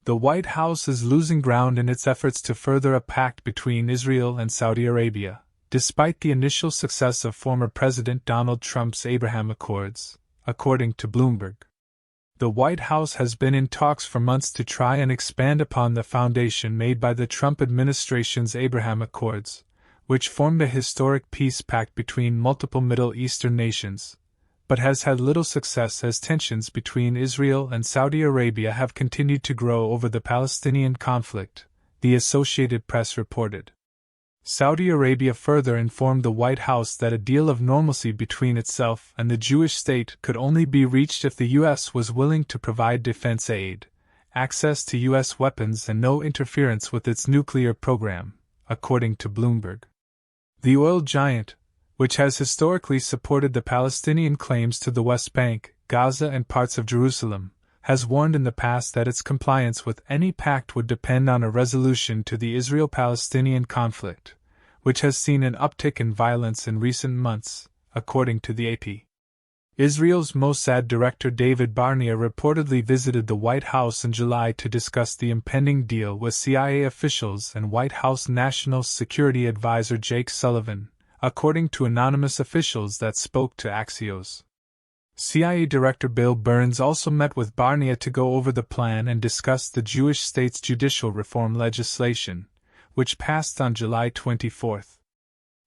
The White House is losing ground in its efforts to further a pact between Israel and Saudi Arabia, despite the initial success of former President Donald Trump's Abraham Accords, according to Bloomberg. The White House has been in talks for months to try and expand upon the foundation made by the Trump administration's Abraham Accords, which formed a historic peace pact between multiple Middle Eastern nations, but has had little success as tensions between Israel and Saudi Arabia have continued to grow over the Palestinian conflict, the Associated Press reported. Saudi Arabia further informed the White House that a deal of normalcy between itself and the Jewish state could only be reached if the U.S. was willing to provide defense aid, access to U.S. weapons, and no interference with its nuclear program, according to Bloomberg. The oil giant, which has historically supported the Palestinian claims to the West Bank, Gaza, and parts of Jerusalem, has warned in the past that its compliance with any pact would depend on a resolution to the Israel-Palestinian conflict, which has seen an uptick in violence in recent months, according to the AP. Israel's Mossad director David Barnea reportedly visited the White House in July to discuss the impending deal with CIA officials and White House National Security Advisor Jake Sullivan, according to anonymous officials that spoke to Axios. CIA Director Bill Burns also met with Barnea to go over the plan and discuss the Jewish state's judicial reform legislation, which passed on July 24.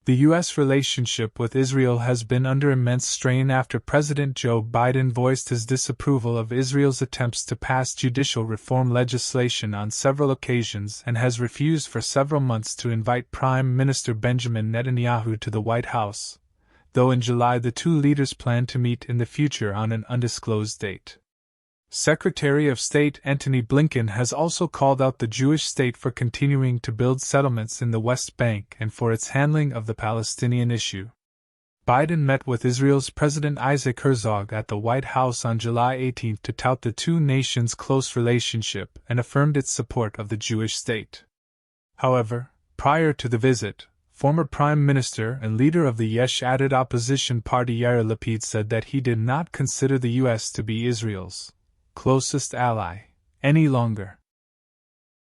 The U.S. relationship with Israel has been under immense strain after President Joe Biden voiced his disapproval of Israel's attempts to pass judicial reform legislation on several occasions and has refused for several months to invite Prime Minister Benjamin Netanyahu to the White House, though in July the two leaders plan to meet in the future on an undisclosed date. Secretary of State Antony Blinken has also called out the Jewish state for continuing to build settlements in the West Bank and for its handling of the Palestinian issue. Biden met with Israel's President Isaac Herzog at the White House on July 18 to tout the two nations' close relationship and affirmed its support of the Jewish state. However, prior to the visit, former Prime Minister and leader of the Yesh Atid opposition party Yair Lapid said that he did not consider the U.S. to be Israel's closest ally any longer.